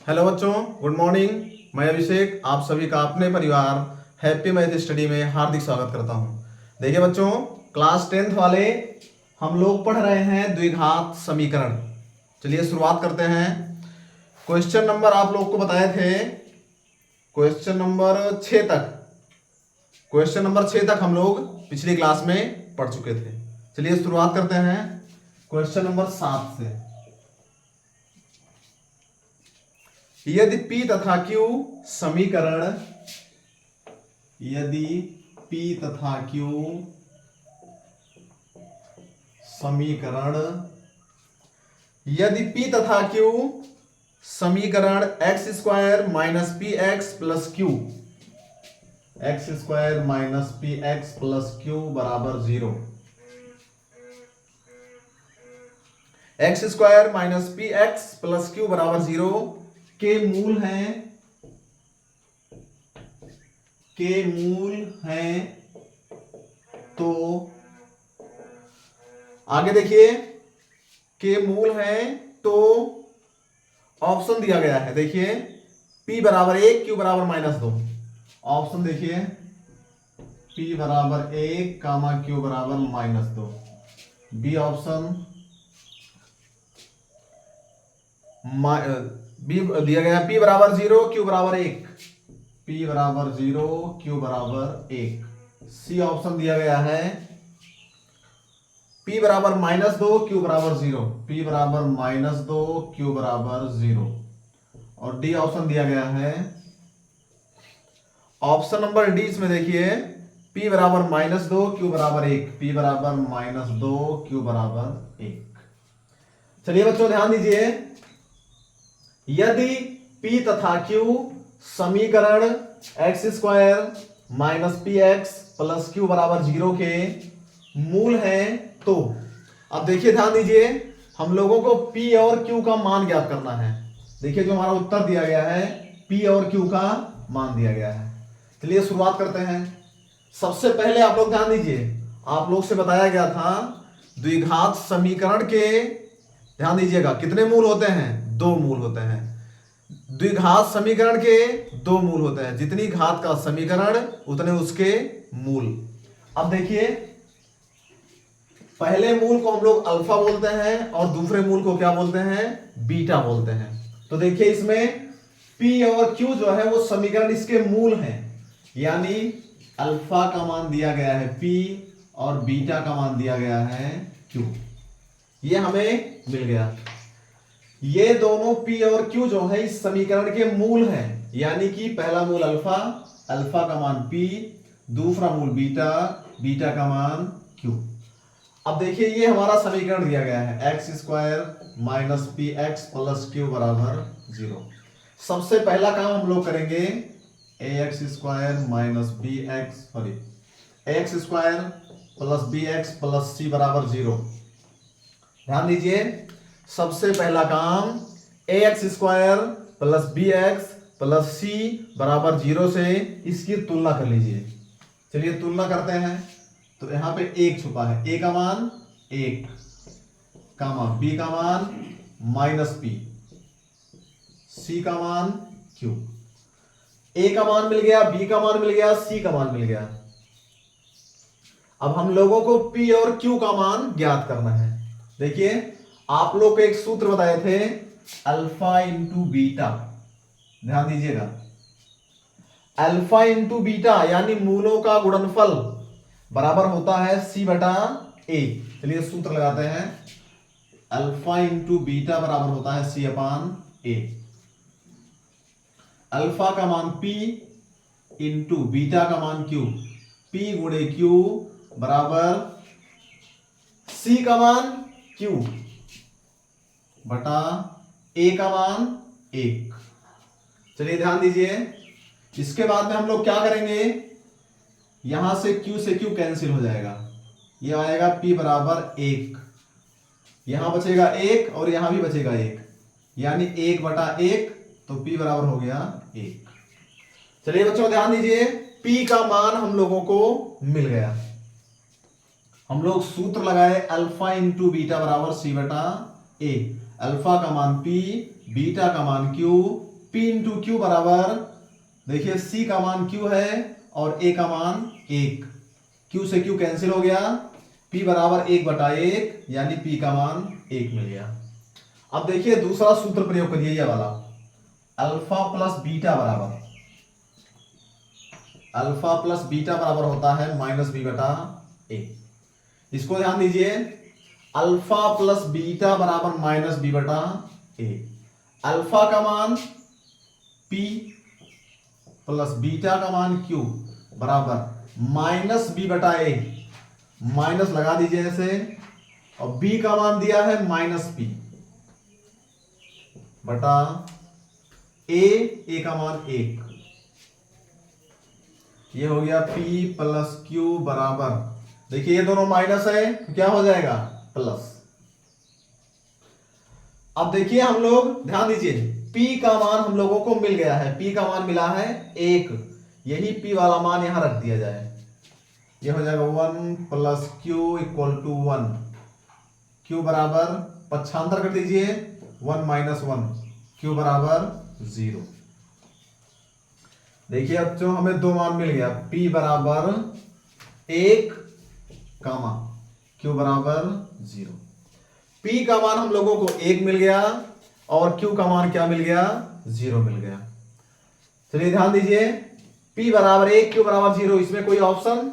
Hello बच्चों, good morning. मैं अभिषेक आप सभी का अपने परिवार हैप्पी मैथ स्टडी में हार्दिक स्वागत करता हूं। देखिए बच्चों, क्लास 10th वाले हम लोग पढ़ रहे हैं द्विघात समीकरण। चलिए शुरुआत करते हैं। क्वेश्चन नंबर आप लोग को बताए थे, क्वेश्चन नंबर 6 तक। क्वेश्चन नंबर 6 तक हम लोग पिछली क्लास में पढ़ चुके थे। चलिए शुरुआत करते हैं क्वेश्चन नंबर 7 से। यदि P तथा Q समीकरण यदि P तथा Q समीकरण यदि P तथा Q समीकरण x square minus p x plus Q x square minus p x plus q बराबर 0। X square minus p x plus q बराबर 0 के मूल हैं तो आगे देखिए, के मूल हैं तो ऑप्शन दिया गया है। देखिए P बराबर 1 Q बराबर -2। ऑप्शन देखिए, P बराबर 1 कामा Q बराबर -2। बी ऑप्शन बी दिया गया P बराबर 0 Q बराबर 1। P बराबर 0 Q बराबर 1। सी ऑप्शन दिया गया है P बराबर -2 Q बराबर 0। P बराबर -2 Q बराबर 0। और डी ऑप्शन दिया गया है, ऑप्शन नंबर डी। इसमें देखिए P बराबर -2 Q बराबर 1। P बराबर -2 Q बराबर 1। चलिए बच्चों ध्यान दीजिए, यदि P तथा Q समीकरण x square minus p x plus q बराबर 0 के मूल हैं तो अब देखिए ध्यान दीजिए, हम लोगों को P और Q का मान ज्ञात करना है। देखिए जो हमारा उत्तर दिया गया है P और Q का मान दिया गया है। चलिए शुरुआत करते हैं। सबसे पहले आप लोग ध्यान दीजिए, आप लोग से बताया गया था द्विघात समीकरण के, ध्यान दीजिएगा, कितने मूल होते हैं? 2 मूल होते हैं। द्विघात समीकरण के 2 मूल होते हैं। जितनी घात का समीकरण उतने उसके मूल। अब देखिए, पहले मूल को हम लोग अल्फा बोलते हैं और दूसरे मूल को क्या बोलते हैं? बीटा बोलते हैं। तो देखिए इसमें P और Q जो है वो समीकरण इसके मूल हैं, यानी अल्फा का मान दिया गया है P और बीटा का मान दिया गया है Q। ये हमें मिल गया। ये दोनों P और Q जो है इस समीकरण के मूल हैं, यानी कि पहला मूल अल्फा, अल्फा का मान P, दूसरा मूल बीटा, बीटा का मान Q। अब देखिए ये हमारा समीकरण दिया गया है x square minus p x plus q बराबर 0। सबसे पहला काम हम लोग करेंगे a x square minus b x x square plus b x plus c बराबर 0। ध्यान दीजिए, सबसे पहला काम a x square plus b x plus c बराबर 0 से इसकी तुलना कर लीजिए। चलिए तुलना करते हैं। तो यहां पे 1 छुपा है, ए का मान 1 कामा बी का मान माइनस पी, सी का मान क्यू। ए का मान मिल गया, बी का मान मिल गया, सी का मान मिल गया। अब हम लोगों को पी और क्यू का मान ज्ञात करना है। देखिए आप लोग को एक सूत्र बताए थे, अल्फा इंटू बीटा। ध्यान दीजिएगा, अल्फा इंटू बीटा यानी मूलों का गुणनफल बराबर होता है सी बटा ए। चलिए सूत्र लगाते हैं, अल्फा इंटू बीटा बराबर होता है सी अपान ए। अल्फा का मान पी इंटू बीटा का मान क्यू, पी गुणे क्यू बराबर सी का मान क्यू बटा ए का मान 1। चलिए ध्यान दीजिए, इसके बाद में हम लोग क्या करेंगे, यहां से Q कैंसिल हो जाएगा, ये आएगा P बराबर 1, यहां बचेगा 1 और यहां भी बचेगा 1, यानी 1 बटा 1, तो P बराबर हो गया 1। चलिए बच्चों ध्यान दीजिए, P का मान हम लोगों को मिल गया। हम लोग सूत्र लगाए अल्फा इंटू बीटा बराबर सी बटा ए। अल्फा का मान P, बीटा का मान Q, P इंटू क्यू बराबर, देखिए C का मान Q है और A का मान 1, Q से Q कैंसिल हो गया, P बराबर 1/1 यानी P का मान 1 मिल गया। अब देखिए दूसरा सूत्र प्रयोग करिए, ये वाला अल्फा प्लस बीटा बराबर, अल्फा प्लस बीटा बराबर होता है -b/a। इसको ध्यान दीजिए, अल्फा प्लस बीटा बराबर -b/a। अल्फा का मान p प्लस बीटा का मान q बराबर -b/a, माइनस लगा दीजिए ऐसे, और b का मान दिया है -p बटा a का मान 1। ये हो गया P प्लस Q बराबर, देखिए ये दोनों माइनस है तो क्या हो जाएगा प्लस। अब देखिए हम लोग ध्यान दीजिए, P का मान हम लोगों को मिल गया है, P का मान मिला है 1, यही P वाला मान यहां रख दिया जाए, ये हो जाएगा 1 plus Q equal to 1। Q बराबर पक्षांतर कर दीजिए, 1 - 1, Q बराबर 0। देखिए अब जो हमें दो मान मिल गया, P बराबर 1, Q बराबर 0। P का मान हम लोगों को 1 मिल गया और Q का मान क्या मिल गया, 0 मिल गया। चलिए ध्यान दीजिए, P बराबर 1, Q बराबर 0, इसमें कोई ऑप्शन,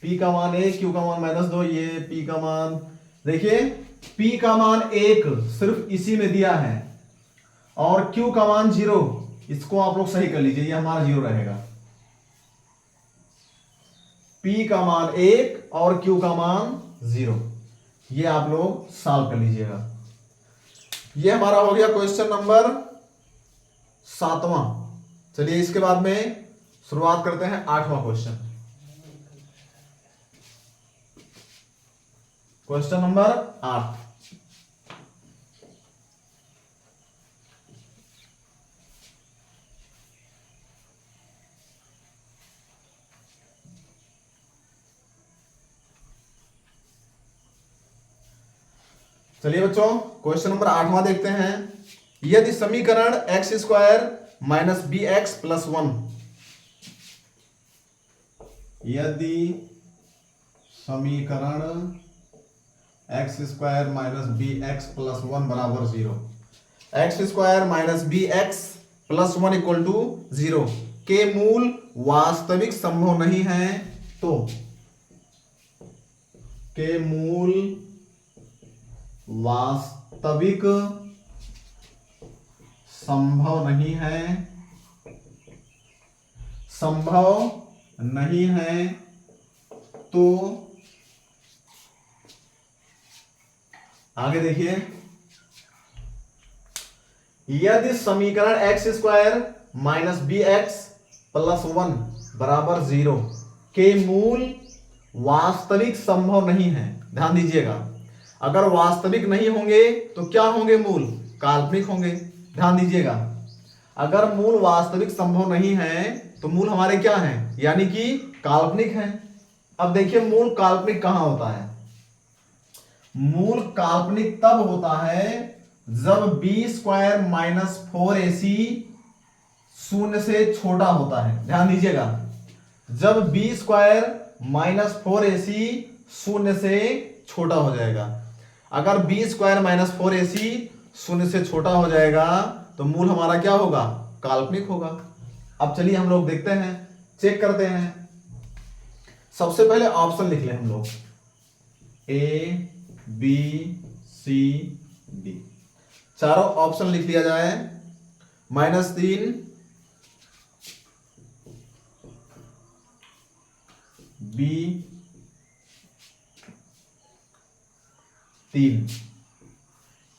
P का मान 1, Q का मान -2, ये P का मान, देखिए P का मान 1 सिर्फ इसी में दिया है और Q का मान 0, इसको आप लोग सही कर लीजिए, ये हमारा 0 रहेगा। P का मान 1 और Q का मान 0, ये आप लोग सॉल्व कर लीजिएगा। ये हमारा हो गया क्वेश्चन नंबर 7वां। चलिए इसके बाद में शुरुआत करते हैं 8वां क्वेश्चन। क्वेश्चन नंबर 8, चलिए बच्चों क्वेश्चन नंबर 8वां देखते हैं। यदि समीकरण x² - bx + 1, यदि समीकरण x² - bx + 1 बराबर 0, x² - bx + 1 इक्वल टू 0 के मूल वास्तविक संभव नहीं है, तो के मूल वास्तविक संभव नहीं है, संभव नहीं है तो आगे देखिए, यदि समीकरण x² - bx + 1 बराबर 0 के मूल वास्तविक संभव नहीं है, ध्यान दीजिएगा, अगर वास्तविक नहीं होंगे तो क्या होंगे, मूल काल्पनिक होंगे। ध्यान दीजिएगा, अगर मूल वास्तविक संभव नहीं है तो मूल हमारे क्या हैं, यानी कि काल्पनिक हैं। अब देखिए मूल काल्पनिक कहां होता है, मूल काल्पनिक तब होता है जब b² - 4ac 0 से छोटा होता है। ध्यान दीजिएगा, जब b² - 4ac 0 से छोटा हो जाएगा, अगर b² - 4ac 0 से छोटा हो जाएगा तो मूल हमारा क्या होगा, काल्पनिक होगा। अब चलिए हम लोग देखते हैं, चेक करते हैं। सबसे पहले ऑप्शन लिख लें हम लोग, A B C D, चारों ऑप्शन लिख लिया जाए। -3 B 3,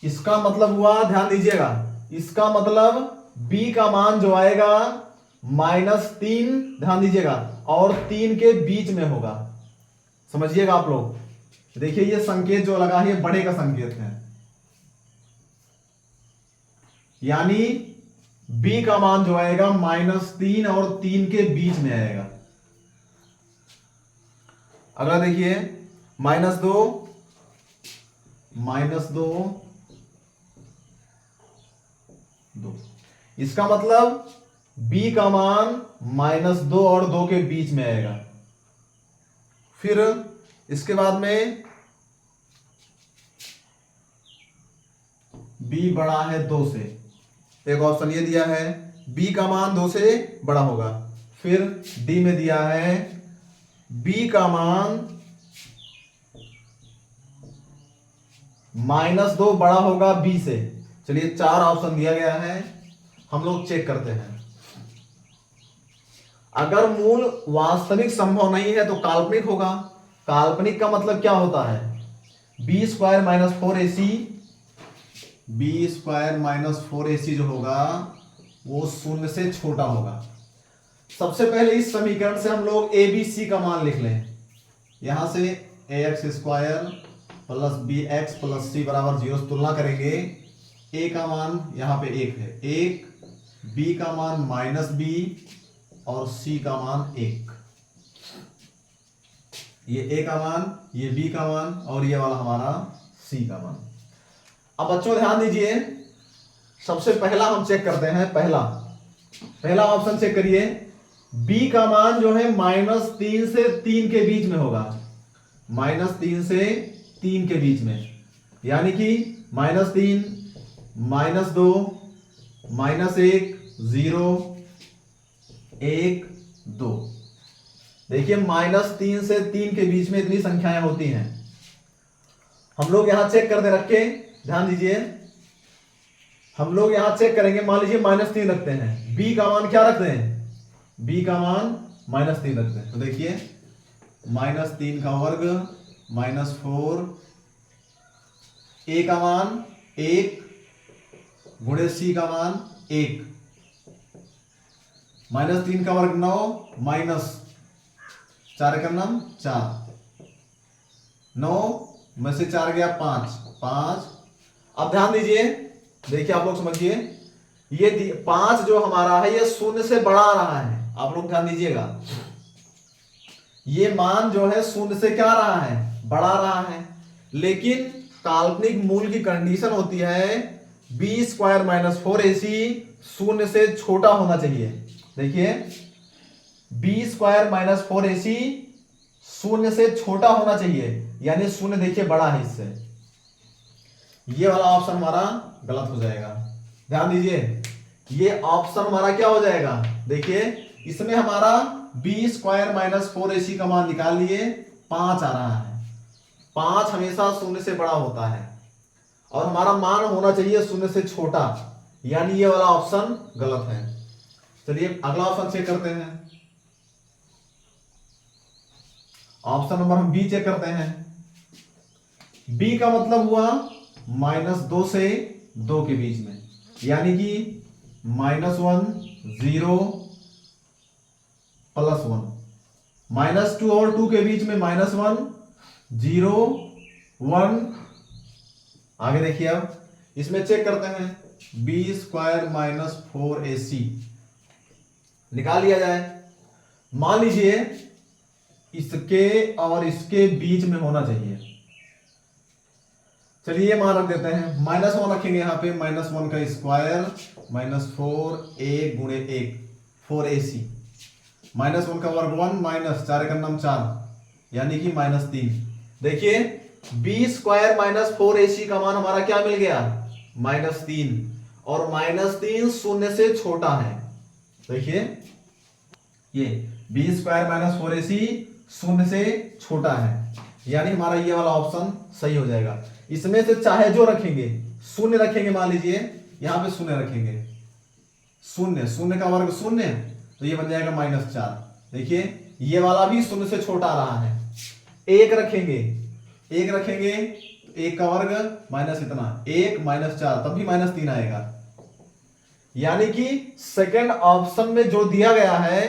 इसका मतलब हुआ, ध्यान दीजिएगा, इसका मतलब B का मान जो आएगा -3, ध्यान दीजिएगा, और 3 के बीच में होगा। समझिएगा आप लोग, देखिए ये संकेत जो लगा है ये बड़े का संकेत है, यानी B का मान जो आएगा -3 और 3 के बीच में आएगा। अगला देखिए -2 -2 2, इसका मतलब b का मान -2 और 2 के बीच में आएगा। फिर इसके बाद में b बड़ा है 2 से, एक ऑप्शन ये दिया है b का मान 2 से बड़ा होगा। फिर d में दिया है b का मान -2 बड़ा होगा b से। चलिए 4 ऑप्शन दिया गया है, हम लोग चेक करते हैं। अगर मूल वास्तविक संभव नहीं है तो काल्पनिक होगा। काल्पनिक का मतलब क्या होता है, b² - 4ac, b² - 4ac जो होगा वो 0 से छोटा होगा। सबसे पहले इस समीकरण से हम लोग a b c का मान लिख लें। यहां से ax² plus bx plus c बराबर 0 से तुलना करेंगे। a का मान यहां पे 1 है, 1, b का मान -b और c का मान 1। ये a का मान, ये b का मान और ये वाला हमारा c का मान। अब बच्चों ध्यान दीजिए, सबसे पहला हम चेक करते हैं। पहला ऑप्शन चेक करिए, b का मान जो है -3 से 3 के बीच में होगा। -3 से 3 के बीच में, यानी कि -3, -2, -1, 0, 1, 2। देखिए -3 से 3 के बीच में इतनी संख्याएं होती हैं। हम लोग यहां चेक करते रखे, ध्यान दीजिए, हम लोग यहां चेक करेंगे। मान लीजिए -3 रखते हैं, b का मान क्या रखते हैं, b का मान -3 रखते हैं। तो देखिए -3 का वर्ग -4, a का मान 1 गुणे c का मान 1, -3 का वर्ग 9 माइनस 4 का नाम 4, 9 में से 4 गया 5। अब ध्यान दीजिए, देखिए आप लोग समझिए, ये 5 जो हमारा है ये 0 से बड़ा आ रहा है। आप लोग ध्यान दीजिएगा, ये मान जो है 0 से क्या आ रहा है, बढ़ा रहा है। लेकिन काल्पनिक मूल की कंडीशन होती है b² - 4ac 0 से छोटा होना चाहिए। देखिए b² - 4ac 0 से छोटा होना चाहिए, यानी 0 देखिए बड़ा है इससे। ये वाला ऑप्शन हमारा गलत हो जाएगा। ध्यान दीजिए, ये ऑप्शन हमारा क्या हो जाएगा, देखिए इसमें हमारा b² - 4ac का मान निकाल लिए, 5 आ रहा है। 5 हमेशा 0 से बड़ा होता है और हमारा मान होना चाहिए 0 से छोटा, यानी ये वाला ऑप्शन गलत है। चलिए अगला ऑप्शन चेक करते हैं। ऑप्शन नंबर हम बी चेक करते हैं। बी का मतलब हुआ -2 से 2 के बीच में, यानी कि -1, 0, +1, -2 और 2 के बीच में -1, 0, 1। आगे देखिए, अब इसमें चेक करते हैं b² - 4ac निकाल लिया जाए। मान लीजिए इसके और इसके बीच में होना चाहिए। चलिए मान रख देते हैं, -1 रखेंगे यहां पे, -1 का स्क्वायर -4 1 गुणे 1 4ac, -1 का वर्ग 1 माइनस 4 का नाम 4, यानी कि -3। देखिए b² - 4ac का मान हमारा क्या मिल गया, -3, और -3 0 से छोटा है। देखिए ये b² - 4ac 0 से छोटा है, यानी हमारा ये वाला ऑप्शन सही हो जाएगा। इसमें से चाहे जो रखेंगे, 0 रखेंगे, मान लीजिए यहां पे 0 रखेंगे, 0 का वर्ग 0, तो ये बन जाएगा -4। देखिए ये वाला भी 0 से छोटा आ रहा है। 1 रखेंगे, 1 का वर्ग माइनस इतना, 1 -4, तब भी -3 आएगा। यानी कि सेकंड ऑप्शन में जो दिया गया है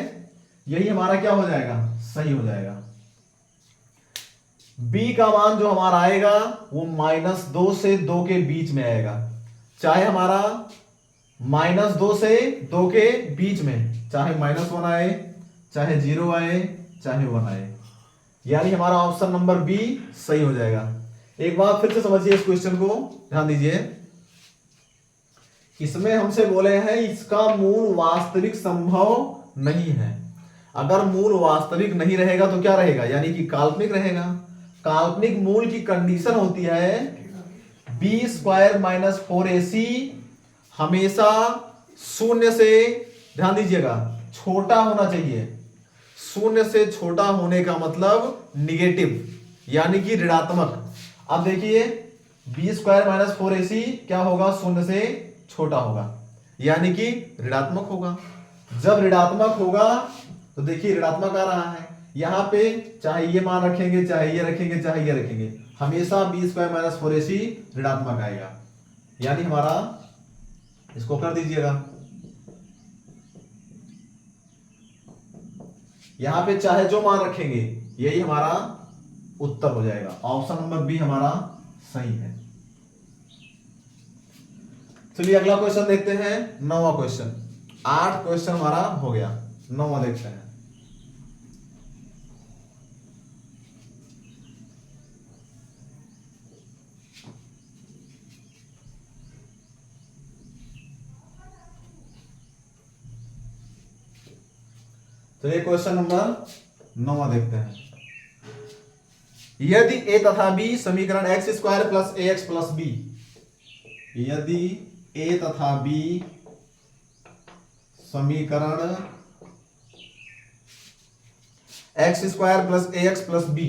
यही हमारा क्या हो जाएगा, सही हो जाएगा। b का मान जो हमारा आएगा वो -2 से 2 के बीच में आएगा। चाहे हमारा -2 से 2 के बीच में, चाहे -1 आए, चाहे 0 आए, चाहे 1 आए, यानी हमारा ऑप्शन नंबर बी सही हो जाएगा। एक बार फिर से समझिए इस क्वेश्चन को, ध्यान दीजिए। इसमें हमसे बोले हैं इसका मूल वास्तविक संभव नहीं है। अगर मूल वास्तविक नहीं रहेगा तो क्या रहेगा, यानी कि काल्पनिक रहेगा। काल्पनिक मूल की कंडीशन होती है बी स्क्वायर माइनस 4ac हमेशा शून्य से, ध्यान दीजिएगा, छोटा होना चाहिए। शून्य से छोटा होने का मतलब निगेटिव, यानी कि ऋणात्मक। अब देखिए बी स्क्वायर माइनस 4ac क्या होगा, शून्य से छोटा होगा, यानी कि ऋणात्मक होगा। जब ऋणात्मक होगा तो देखिए ऋणात्मक आ रहा है, यहां पे चाहे ये मान रखेंगे, चाहे ये रखेंगे, चाहे ये रखेंगे, हमेशा बी स्क्वायर माइनस 4ac ऋणात्मक आएगा। यानी हमारा, इसको कर दीजिएगा, यहां पे चाहे जो मान रखेंगे यही हमारा उत्तर हो जाएगा। ऑप्शन नंबर बी हमारा सही है। चलिए अगला क्वेश्चन देखते हैं, 9वां क्वेश्चन। 8 क्वेश्चन हमारा हो गया, 9वां देखते हैं। चलिए क्वेश्चन नंबर 9वां देखते हैं। यदि a तथा b समीकरण x square plus a x plus b, यदि a तथा b समीकरण x square plus a x plus b,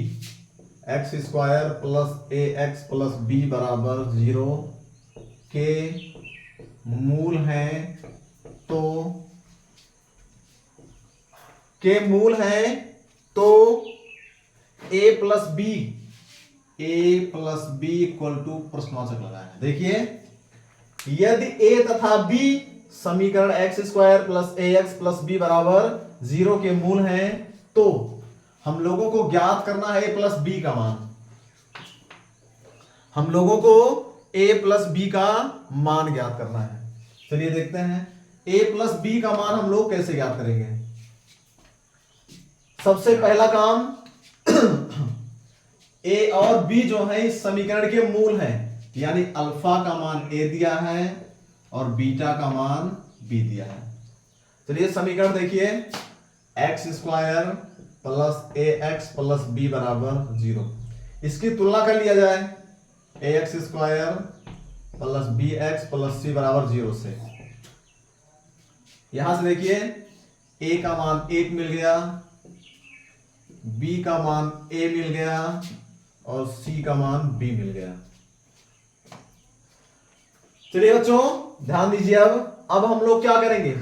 x square plus a x plus b बराबर 0 के मूल हैं तो, के मूल हैं तो a plus b, a plus b equal to प्रश्नवाचक लगाया है। देखिए यदि a तथा b समीकरण x square plus a x plus b बराबर 0 के मूल हैं तो हम लोगों को ज्ञात करना है a प्लस बी का मान। हम लोगों को a प्लस बी का मान ज्ञात करना है। चलिए देखते हैं a प्लस बी का मान हम लोग कैसे ज्ञात करेंगे। सबसे पहला काम a और b जो है इस समीकरण के मूल हैं, यानी अल्फा का मान a दिया है और बीटा का मान b दिया है। चलिए समीकरण देखिए, x square plus a x plus b बराबर 0। इसकी तुलना कर लिया जाए, a x square plus b x plus c बराबर 0 से। यहां से देखिए a का मान 1 मिल गया, b का मान a मिल गया और c का मान b मिल गया। चलिए बच्चों ध्यान दीजिए, अब हम लोग क्या करेंगे,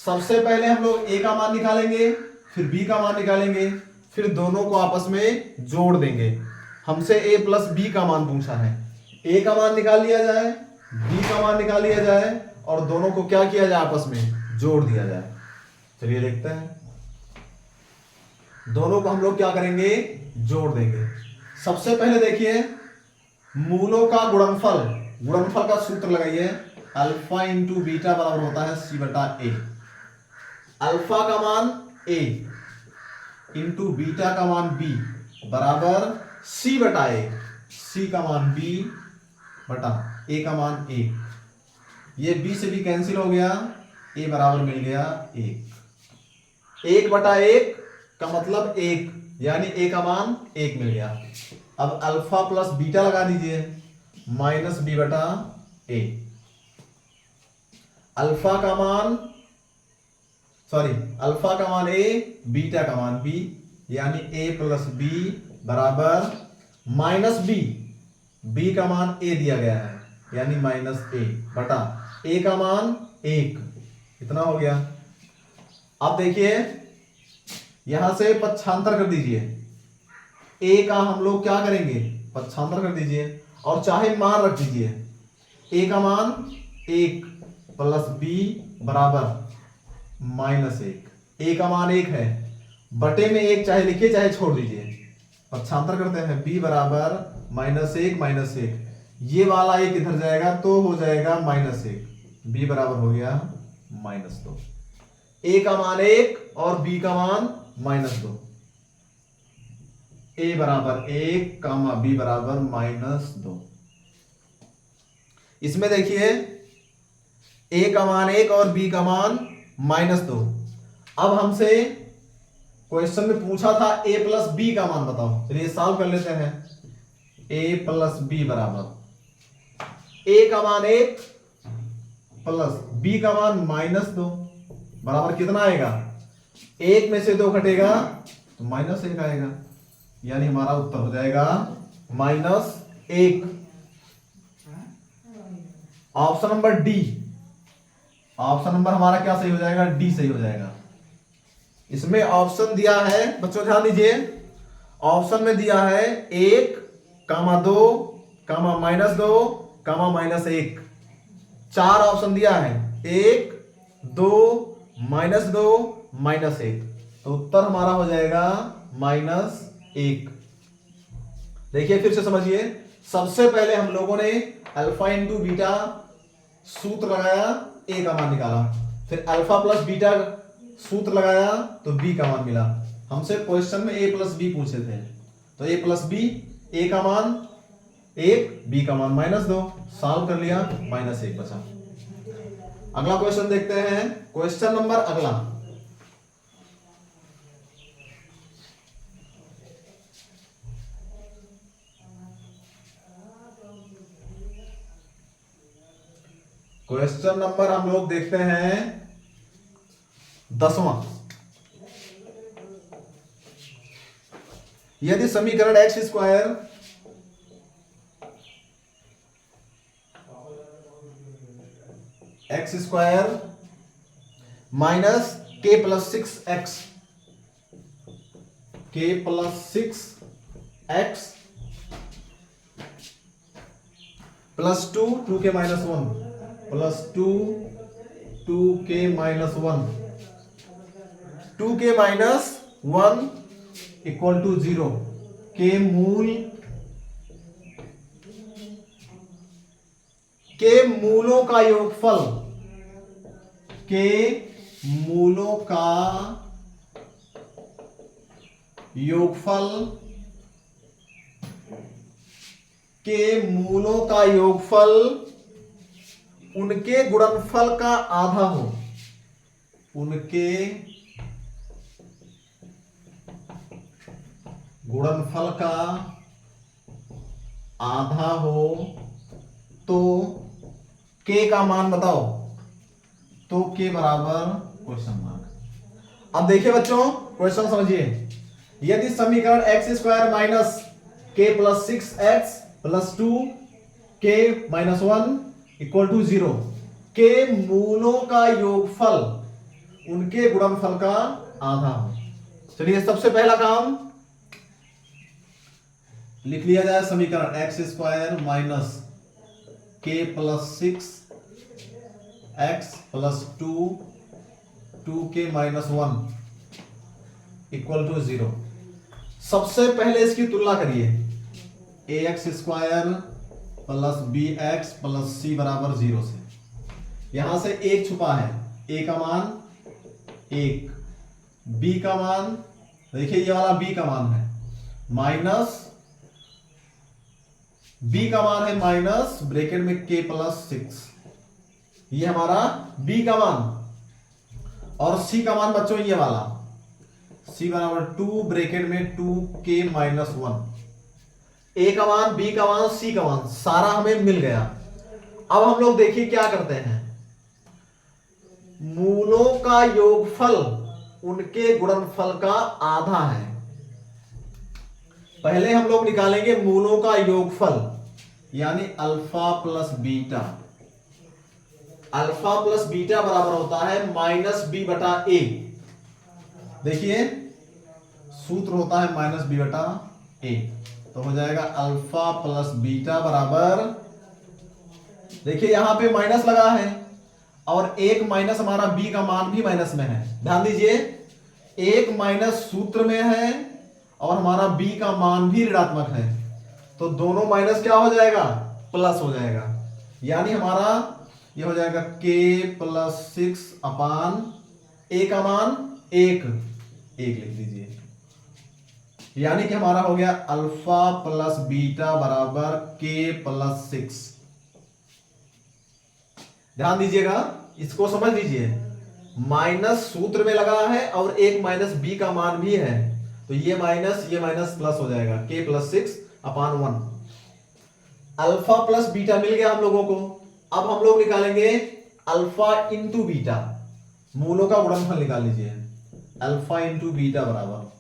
सबसे पहले हम लोग a का मान निकालेंगे, फिर b का मान निकालेंगे, फिर दोनों को आपस में जोड़ देंगे। हमसे a प्लस b का मान पूछा है, a का मान निकाल लिया जाए, b का मान निकाल लिया जाए और दोनों को क्या किया जाए, आपस में जोड़ दिया जाए। चलिए देखते हैं, दोनों को हम लोग क्या करेंगे, जोड़ देंगे। सबसे पहले देखिए मूलों का गुणनफल, गुणनफल का सूत्र लगाइए, अल्फा इंटू बीटा बराबर होता है सी बटा ए। अल्फा का मान a इंटू बीटा का मान b बराबर c बटा ए, c का मान b बटा a का मान 1। ये b से b कैंसिल हो गया, a बराबर मिल गया 1। 1 बटा 1 का मतलब 1, यानी a का मान 1 मिल गया। अब अल्फा प्लस बीटा लगा दीजिए, माइनस b बटा a। अल्फा का मान a, बीटा का मान b, यानी a प्लस b बराबर माइनस b, b का मान a दिया गया है यानी माइनस a बटा a का मान 1, इतना हो गया। अब देखिए यहां से पक्षांतर कर दीजिए, a का हम लोग क्या करेंगे, पक्षांतर कर दीजिए और चाहे मान रख दीजिए, a का मान 1 प्लस b बराबर माइनस 1। a का मान 1 है, बटे में 1 चाहे लिखिए चाहे छोड़ दीजिए। पक्षांतर करते हैं, b बराबर माइनस 1 माइनस 1, ये वाला 1 इधर जाएगा तो हो जाएगा माइनस 1, b बराबर हो गया माइनस 2। a का मान 1 और b का मान माइनस 2, a बराबर 1 कामा b बराबर माइनस 2। इसमें देखिए ए का मान 1 और बी का मान -2। अब हमसे क्वेश्चन में पूछा था a प्लस बी का मान बताओ, चलिए सॉल्व कर लेते हैं। a प्लस बी बराबर a का मान 1 प्लस b का मान -2 बराबर कितना आएगा? 1 में से 2 घटेगा तो -1 आएगा, यानी हमारा उत्तर हो जाएगा -1। Option number D, option number हमारा क्या सही हो जाएगा? डी सही हो जाएगा। इसमें ऑप्शन दिया है बच्चों, ध्यान दीजिए, ऑप्शन में दिया है 1, -2, -2, -1। 4 ऑप्शन दिया है, 1, 2, -2, -1, तो उत्तर हमारा हो जाएगा -1। देखिए फिर से समझिए, सबसे पहले हम लोगों ने अल्फा इंटू बीटा सूत्र लगाया, ए का मान निकाला, फिर अल्फा प्लस बीटा सूत्र लगाया तो बी का मान मिला। हमसे क्वेश्चन में a प्लस बी पूछे थे, तो a प्लस बी, a का मान 1, b का मान -2, सॉल्व कर लिया, -1 बचा। अगला क्वेश्चन देखते हैं, क्वेश्चन नंबर अगला, क्वेश्चन नंबर हम लोग देखते हैं 10वां। यदि समीकरण x square minus k plus 6x plus 2 2k minus 1 plus 2 2k minus 1 2k minus 1 equal to 0 के मूलों का योगफल, के मूलों का योगफल, के मूलों का योगफल उनके गुणनफल का आधा हो, उनके गुणनफल का आधा हो तो k का मान बताओ, तो k बराबर क्वेश्चन मार्क। अब देखिए बच्चों, क्वेश्चन समझिए, यदि समीकरण x square minus k plus 6x plus 2k minus 1 equal to 0 के मूलों का योगफल उनके गुणनफल का आधा हो। चलिए सबसे पहला काम लिख लिया जाए, समीकरण x square minus k plus 6x plus 2 2k minus 1 equal to 0। सबसे पहले इसकी तुलना करिए, ax square plus bx plus c बराबर 0 से। यहां से एक छुपा है, a का मान 1, b का मान, देखिए ये वाला b का मान है माइनस, b का मान है माइनस ब्रैकेट में k प्लस 6, ये हमारा b का मान, और c का मान बच्चों ये वाला c बराबर 2 ब्रैकेट में 2k माइनस 1। a का मान, b का मान, c का मान सारा हमें मिल गया। अब हम लोग देखिए क्या करते हैं, मूलों का योगफल उनके गुणनफल का आधा है। पहले हम लोग निकालेंगे मूलों का योगफल, यानी alpha plus beta. Alpha plus beta बराबर होता है माइनस बी बटा ए। देखिए सूत्र होता है माइनस बी बटा ए, तो हो जाएगा अल्फा प्लस बीटा बराबर, देखिए यहां पे माइनस लगा है और एक माइनस हमारा बी का मान भी माइनस में है। ध्यान दीजिए, एक माइनस सूत्र में है और हमारा बी का मान भी ऋणात्मक है, तो दोनों माइनस क्या हो जाएगा? प्लस हो जाएगा, यानी हमारा ये हो जाएगा k प्लस 6 अपान a का मान 1 लिख दीजिए, यानी कि हमारा हो गया अल्फा प्लस बीटा बराबर k प्लस 6। ध्यान दीजिएगा, इसको समझ लीजिए, माइनस सूत्र में लगा है और एक माइनस बी का मान भी है, तो ये माइनस प्लस हो जाएगा, k + 6/1। अल्फा प्लस बीटा मिल गया हम लोगों को। अब हम लोग निकालेंगे अल्फा इंटू बीटा, मूलों का गुणनफल निकाल लीजिए। अल्फा इंटू बीटा बराबर,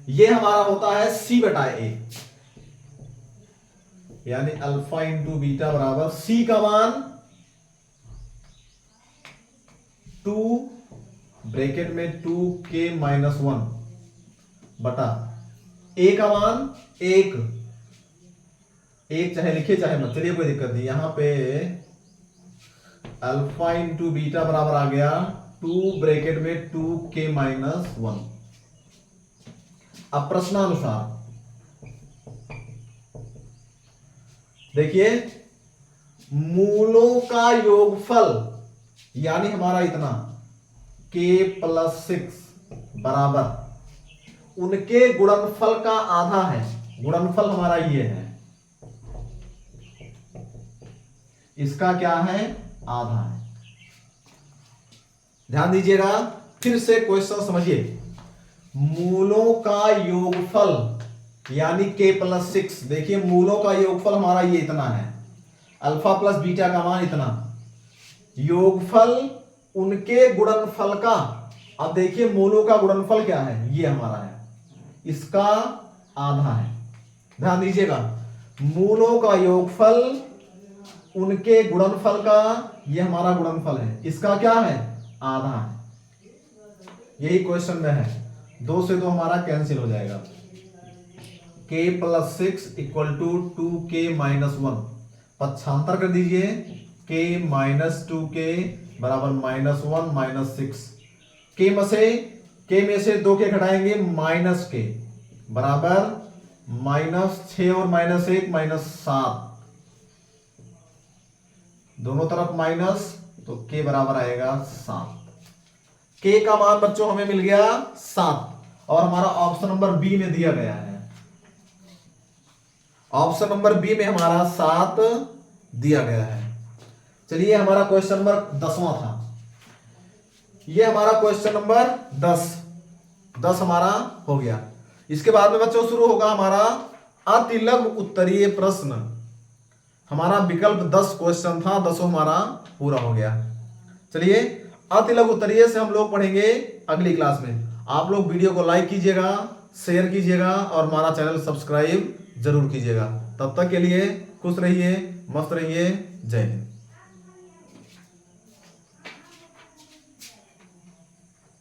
ये हमारा होता है c/a, यानी अल्फा इंटू बीटा बराबर c का मान 2 ब्रैकेट में 2k - 1 बटा a का मान 1 चाहे लिखे चाहे मत, चलिए कोई दिक्कत नहीं। यहां पे अल्फा इंटू बीटा बराबर आ गया 2 ब्रैकेट में 2k - 1। अब प्रश्नानुसार देखिए, मूलों का योगफल यानी हमारा इतना k + 6 बराबर उनके गुणनफल का आधा है। गुणनफल हमारा ये है, इसका क्या है, आधा है। ध्यान दीजिएगा, फिर से क्वेश्चन समझिए। मूलों का योगफल यानी k + 6, देखिए मूलों का योगफल हमारा ये इतना है, अल्फा प्लस बीटा का मान इतना, योगफल उनके गुणनफल का। अब देखिए मूलों का गुणनफल क्या है, ये हमारा है, इसका आधा है। ध्यान दीजिएगा, मूलों का योगफल उनके गुणनफल का, ये हमारा गुणनफल है, इसका क्या है, आधा है। यही क्वेश्चन में है, 2 से 2 हमारा कैंसिल हो जाएगा। k + 6 = 2k - 1, पक्षांतर कर दीजिए, k - 2k बराबर -1 - 6, k में से 2k घटाएंगे -k बराबर -6 और -1 -7, दोनों तरफ माइनस, तो k बराबर आएगा 7। k का मान बच्चों हमें मिल गया 7 और हमारा ऑप्शन नंबर बी में दिया गया है। ऑप्शन नंबर बी में हमारा 7 दिया गया है। चलिए, हमारा क्वेश्चन नंबर 10वां था, ये हमारा क्वेश्चन नंबर 10 हमारा हो गया। इसके बाद में बच्चों शुरू होगा हमारा अतिलघु उत्तरीय प्रश्न। हमारा विकल्प 10 क्वेश्चन था, 10 हमारा पूरा हो गया। चलिए, अतिलघु उत्तरीय से हम लोग पढ़ेंगे अगली क्लास में। आप लोग वीडियो को लाइक कीजिएगा, शेयर कीजिएगा और हमारा चैनल सब्सक्राइब जरूर कीजिएगा। तब तक के लिए खुश रहिए, मस्त रहिए, जय हिंद।